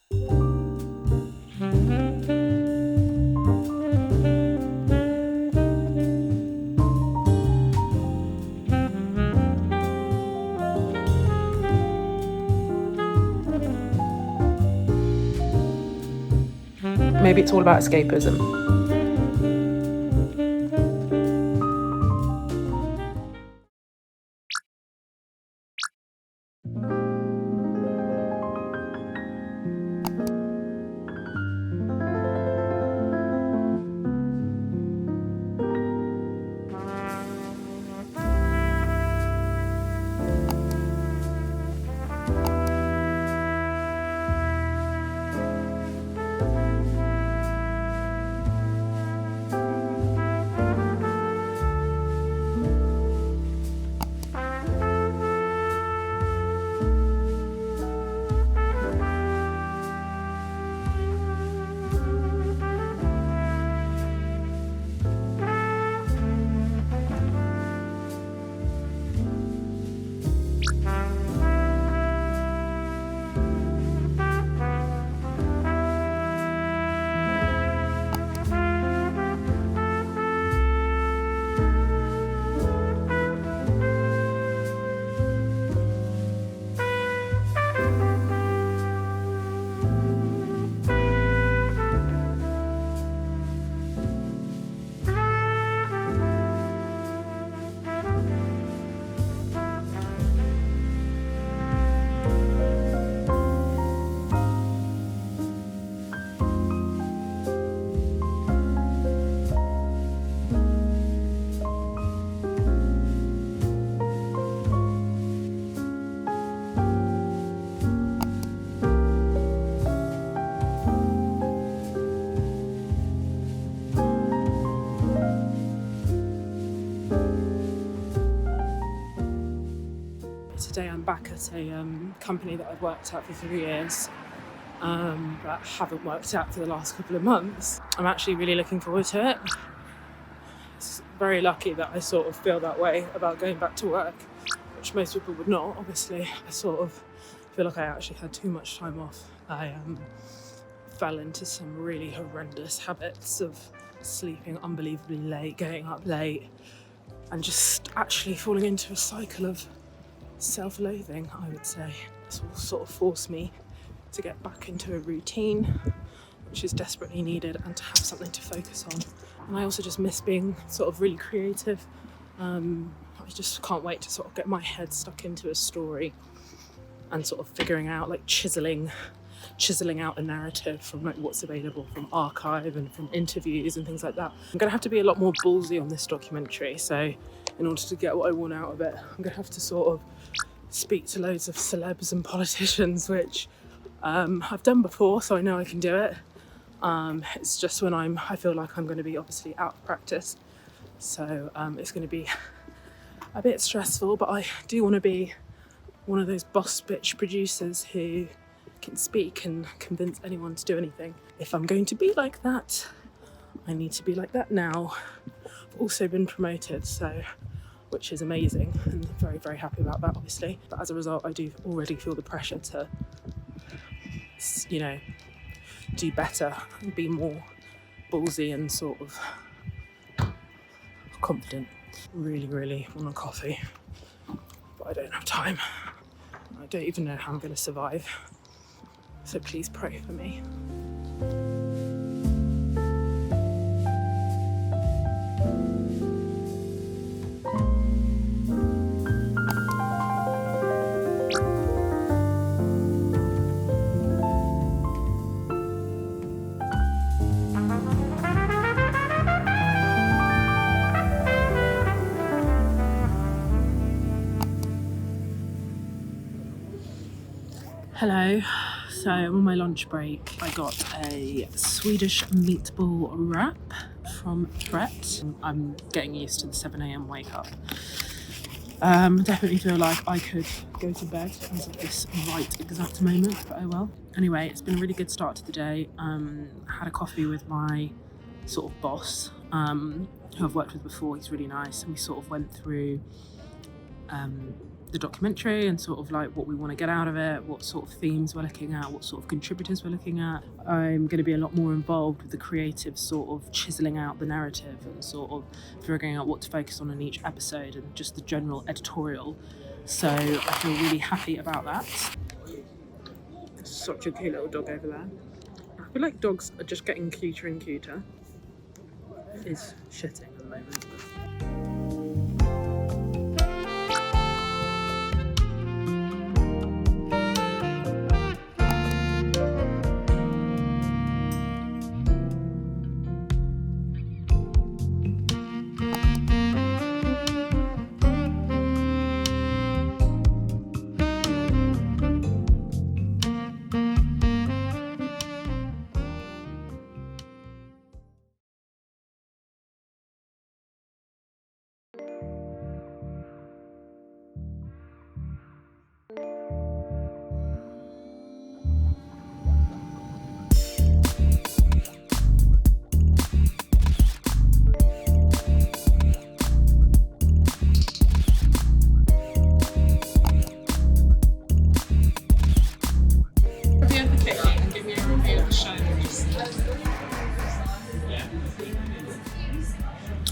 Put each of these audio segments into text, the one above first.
Maybe it's all about escapism. Today I'm back at a company that I've worked at for 3 years, but haven't worked at for the last couple of months. I'm actually really looking forward to it. It's very lucky that I sort of feel that way about going back to work, which most people would not, obviously. I sort of feel like I actually had too much time off. I fell into some really horrendous habits of sleeping unbelievably late, getting up late, and just actually falling into a cycle of self-loathing, I would say. This will sort of force me to get back into a routine, which is desperately needed, and to have something to focus on. And I also just miss being sort of really creative. I just can't wait to sort of get my head stuck into a story and sort of figuring out, like chiseling out a narrative from like what's available from archive and from interviews and things like that. I'm gonna have to be a lot more ballsy on this documentary, so in order to get what I want out of it, I'm gonna have to sort of speak to loads of celebs and politicians, which I've done before, so I know I can do it. It's just when I feel like I'm going to be obviously out of practice, so it's going to be a bit stressful, but I do want to be one of those boss bitch producers who can speak and convince anyone to do anything. If I'm going to be like that, I need to be like that now. I've also been promoted, so which is amazing, and I'm very, very happy about that, obviously. But as a result, I do already feel the pressure to, you know, do better and be more ballsy and sort of confident. Really, really want a coffee, but I don't have time. I don't even know how I'm going to survive. So please pray for me. Hello, so I'm on my lunch break. I got a Swedish meatball wrap from Brett. I'm getting used to the 7 a.m. wake up. Definitely feel like I could go to bed as of this right exact moment, but oh well. Anyway, it's been a really good start to the day. Had a coffee with my sort of boss, who I've worked with before. He's really nice, and we sort of went through the documentary and sort of like what we want to get out of it, what sort of themes we're looking at, what sort of contributors we're looking at. I'm going to be a lot more involved with the creative sort of chiseling out the narrative and sort of figuring out what to focus on in each episode and just the general editorial. So I feel really happy about that. Such a cute little dog over there. I feel like dogs are just getting cuter and cuter. It's shitting at the moment.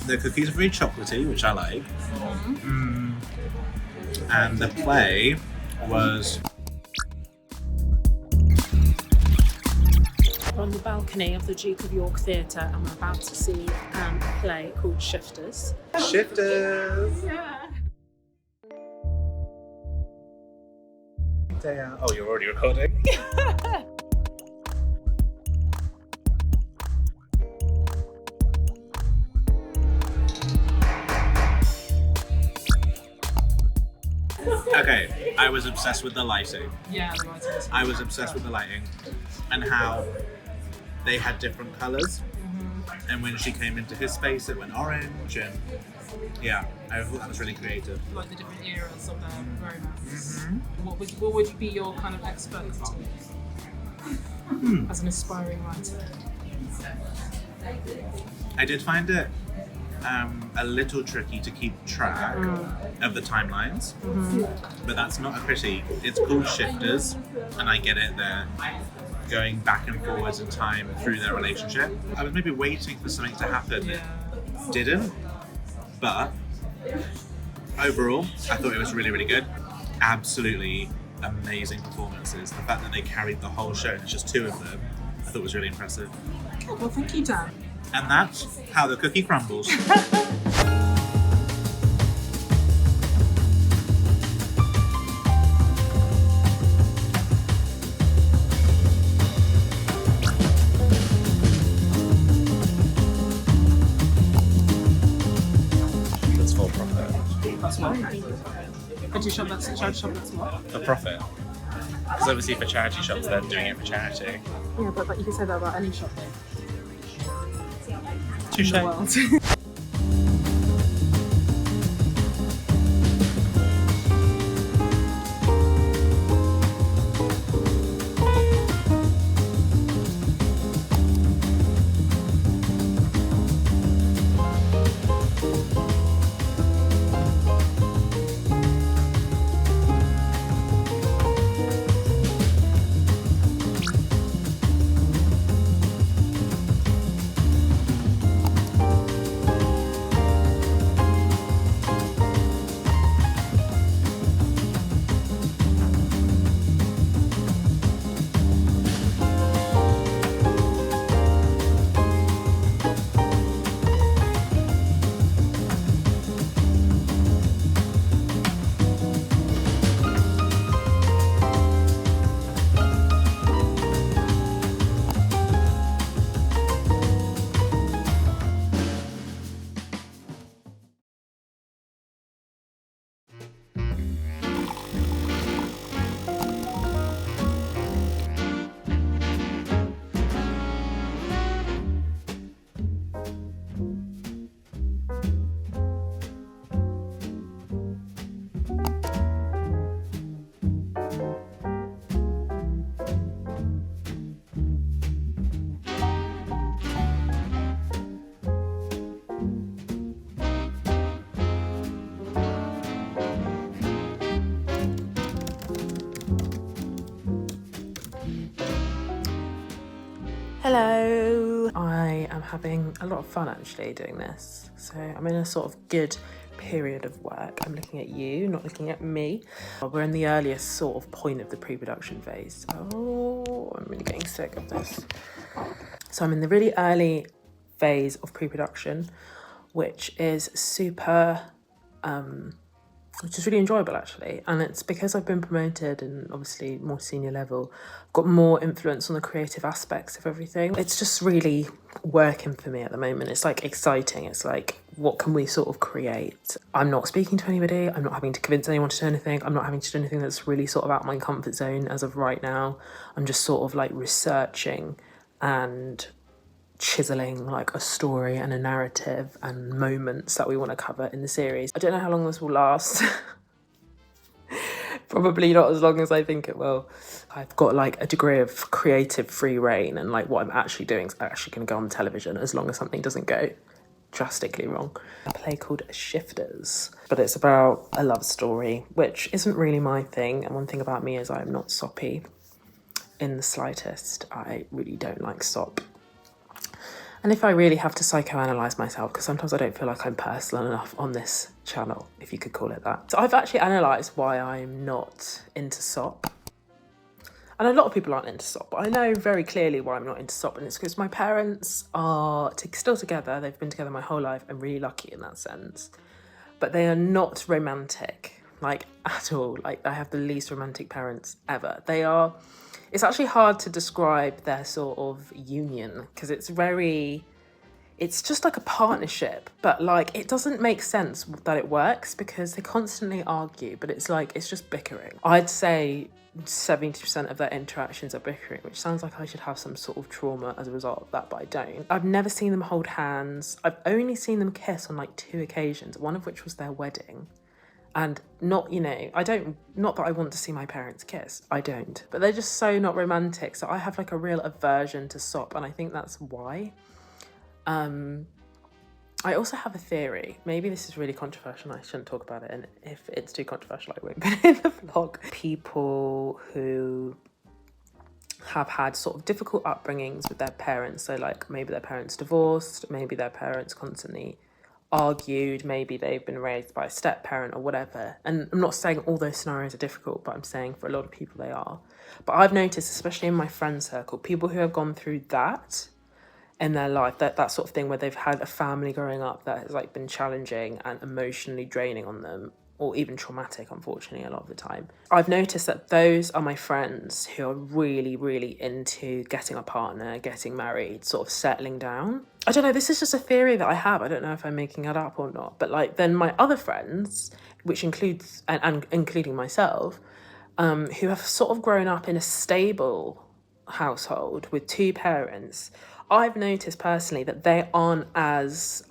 The cookies are very chocolatey, which I like. And the play was... We're on the balcony of the Duke of York Theatre and we're about to see a play called Shifters. Shifters! Yeah. Oh, you're already recording? Okay, I was obsessed with the lighting. Yeah, the lighting was I was obsessed with the lighting and how they had different colours. And when she came into his space, it went orange. And yeah, I thought that was really creative. like the different eras of them. Very nice. What would be your kind of expertise as an aspiring writer? I did find it a little tricky to keep track of the timelines, but that's not a critique. It's called Shifters, and I get it. They're going back and forwards in time through their relationship. I was maybe waiting for something to happen that didn't, but overall, I thought it was really, really good. Absolutely amazing performances. The fact that they carried the whole show and it's just two of them, I thought was really impressive. Okay, well, thank you, Dan. And that's how the cookie crumbles. That's for profit. That's what. Charity shop, that's what? For profit. Because obviously for charity shops, they're doing it for charity. Yeah, but you can say that about any shop though. Touche. In the world. Hello! I am having a lot of fun actually doing this. So I'm in a sort of good period of work. I'm looking at you, not looking at me. We're in the earliest sort of point of the pre-production phase. Oh, I'm really getting sick of this. So I'm in the really early phase of pre-production, which is which is really enjoyable actually. And it's because I've been promoted and obviously more senior level, got more influence on the creative aspects of everything. It's just really working for me at the moment. It's like exciting. It's like, what can we sort of create? I'm not speaking to anybody. I'm not having to convince anyone to do anything. I'm not having to do anything that's really sort of out of my comfort zone as of right now. I'm just sort of like researching and chiseling like a story and a narrative and moments that we want to cover in the series. I don't know how long this will last. Probably not as long as I think it will. I've got like a degree of creative free reign, and like what I'm actually doing is actually going to go on television as long as something doesn't go drastically wrong. A play called Shifters, but it's about a love story, which isn't really my thing. And one thing about me is I am not soppy in the slightest. I really don't like sop. And if I really have to psychoanalyse myself, because sometimes I don't feel like I'm personal enough on this channel, if you could call it that. So I've actually analysed why I'm not into sop. And a lot of people aren't into sop, but I know very clearly why I'm not into sop, and it's because my parents are still together. They've been together my whole life. I'm really lucky in that sense. But they are not romantic, like at all. Like I have the least romantic parents ever. It's actually hard to describe their sort of union because it's just like a partnership, but like it doesn't make sense that it works because they constantly argue, but it's just bickering. I'd say 70% of their interactions are bickering, which sounds like I should have some sort of trauma as a result of that, but I don't. I've never seen them hold hands. I've only seen them kiss on like 2 occasions, one of which was their wedding. And not that I want to see my parents kiss, I don't. But they're just so not romantic. So I have like a real aversion to sop, and I think that's why. I also have a theory. Maybe this is really controversial and I shouldn't talk about it. And if it's too controversial, I won't put it in the vlog. People who have had sort of difficult upbringings with their parents. So like maybe their parents divorced, maybe their parents constantly argued, maybe they've been raised by a step parent or whatever. And I'm not saying all those scenarios are difficult, but I'm saying for a lot of people they are. But I've noticed, especially in my friend circle, people who have gone through that in their life, that sort of thing where they've had a family growing up that has like been challenging and emotionally draining on them, or even traumatic, unfortunately, a lot of the time. I've noticed that those are my friends who are really, really into getting a partner, getting married, sort of settling down. I don't know, this is just a theory that I have. I don't know if I'm making it up or not. But like then my other friends, which includes, and including myself, who have sort of grown up in a stable household with 2 parents, I've noticed personally that they aren't as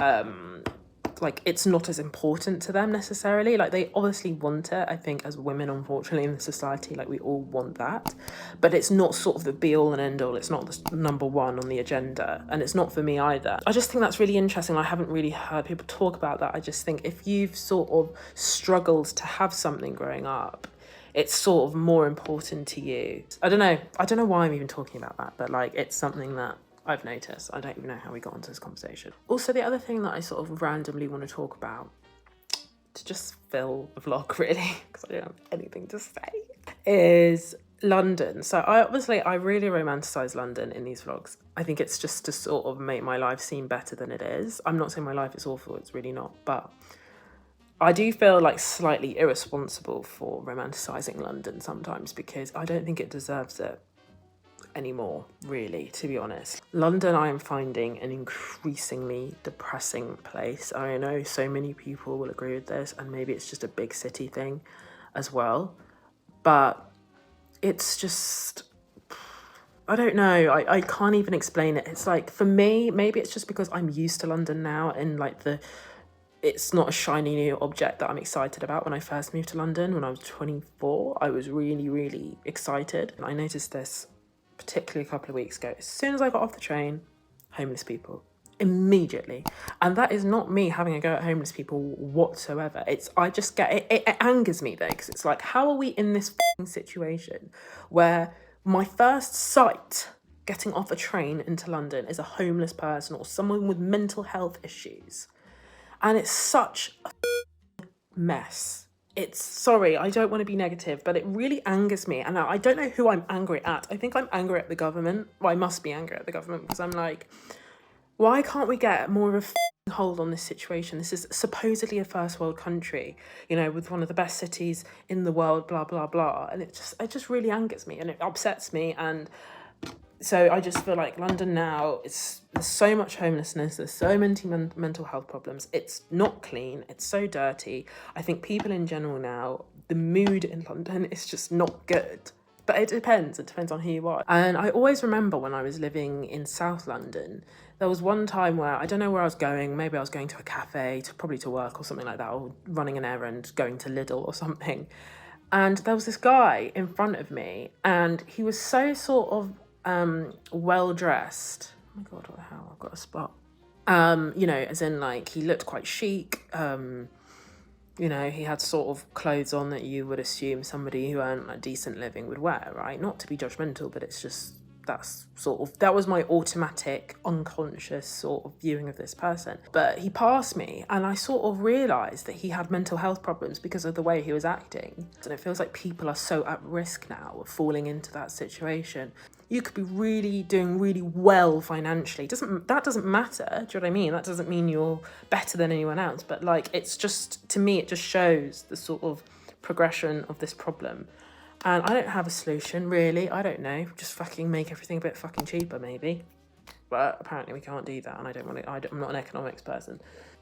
like it's not as important to them necessarily. Like they obviously want it, I think, as women, unfortunately, in the society, like we all want that, but it's not sort of the be all and end all. It's not the number one on the agenda, and it's not for me either. I just think that's really interesting. I haven't really heard people talk about that. I just think if you've sort of struggled to have something growing up, it's sort of more important to you. I don't know why I'm even talking about that, but like it's something that I've noticed. I don't even know how we got onto this conversation. Also, the other thing that I sort of randomly want to talk about, to just fill a vlog really, because I don't have anything to say, is London. So I really romanticize London in these vlogs. I think it's just to sort of make my life seem better than it is. I'm not saying my life is awful, it's really not, but I do feel like slightly irresponsible for romanticizing London sometimes because I don't think it deserves it anymore, really, to be honest. London, I am finding an increasingly depressing place. I know so many people will agree with this, and maybe it's just a big city thing as well, but it's just, I don't know, I can't even explain it. It's like, for me, maybe it's just because I'm used to London now, and like it's not a shiny new object that I'm excited about. When I first moved to London when I was 24, I was really, really excited. And I noticed this particularly a couple of weeks ago. As soon as I got off the train, homeless people, immediately. And that is not me having a go at homeless people whatsoever. I just get it, it angers me though, because it's like, how are we in this situation where my first sight getting off a train into London is a homeless person or someone with mental health issues. And it's such a mess. Sorry, I don't want to be negative, but it really angers me. And I don't know who I'm angry at. I think I'm angry at the government. Well, I must be angry at the government because I'm like, why can't we get more of a hold on this situation? This is supposedly a first world country, you know, with one of the best cities in the world, blah, blah, blah. And it just really angers me and it upsets me. And so I just feel like London now, there's so much homelessness, there's so many mental health problems. It's not clean, it's so dirty. I think people in general now, the mood in London is just not good. But it depends on who you are. And I always remember when I was living in South London, there was one time where, I don't know where I was going, maybe I was going to a cafe, probably to work or something like that, or running an errand, going to Lidl or something. And there was this guy in front of me, and he was so sort of well-dressed. Oh my God, what the hell, I've got a spot. You know, as in like, he looked quite chic, you know, he had sort of clothes on that you would assume somebody who earned a decent living would wear, right? Not to be judgmental, but it's just, that was my automatic, unconscious sort of viewing of this person. But he passed me and I sort of realised that he had mental health problems because of the way he was acting. And it feels like people are so at risk now of falling into that situation. You could be doing really well financially. That doesn't matter. Do you know what I mean? That doesn't mean you're better than anyone else. But like, it's just, to me, it just shows the sort of progression of this problem. And I don't have a solution, really. I don't know. Just fucking make everything a bit fucking cheaper, maybe. But apparently we can't do that. And I don't want to, I'm not an economics person.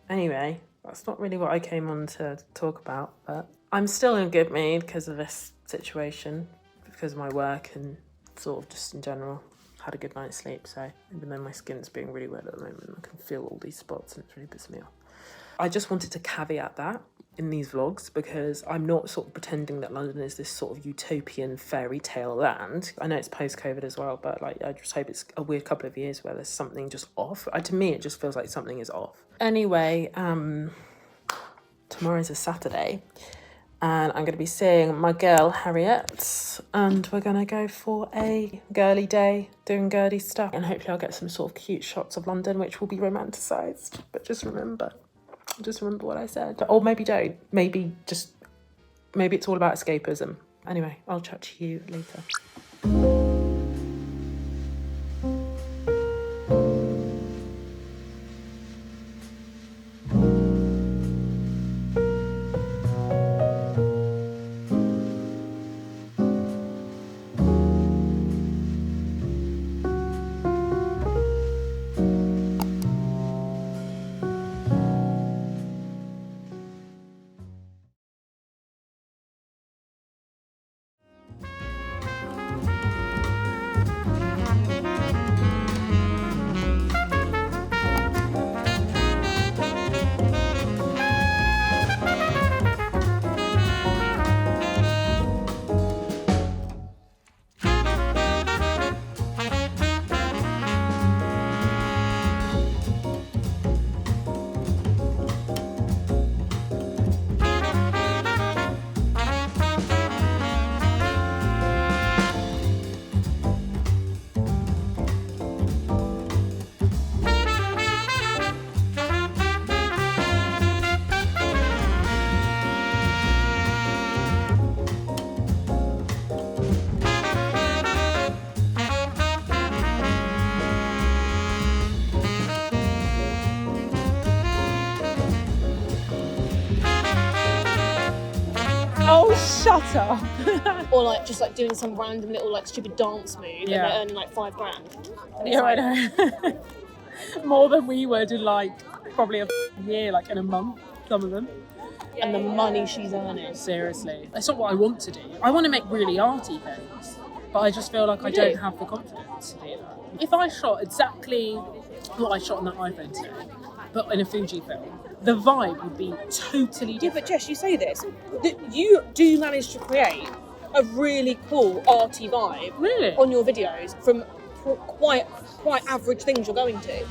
Anyway, that's not really what I came on to talk about. But I'm still in a good mood because of this situation, because of my work and sort of just in general. Had a good night's sleep, so even though my skin's being really wet at the moment, I can feel all these spots and it's really pissing me off. I just wanted to caveat that in these vlogs because I'm not sort of pretending that London is this sort of utopian fairy tale land. I know it's post-COVID as well, but like, I just hope it's a weird couple of years where there's something just off. To me, it just feels like something is off. Anyway, tomorrow's a Saturday. And I'm going to be seeing my girl, Harriet, and we're going to go for a girly day, doing girly stuff. And hopefully I'll get some sort of cute shots of London, which will be romanticised. But just remember what I said. Or maybe don't. Maybe it's all about escapism. Anyway, I'll chat to you later. Oh, shut up. Or like just like doing some random little like stupid dance move and they're earning like $5,000. Yeah, like, I know. More than we would in like probably a year, like in a month, some of them. And the money she's earning. Seriously. That's not what I want to do. I want to make really arty things, but I just feel like I don't have the confidence to do that. If I shot exactly what I shot on that iPhone today, but in a Fuji film, the vibe would be totally different. Yeah, but Jess, you say this, that you do manage to create a really cool arty vibe Really? on your videos from quite average things you're going to.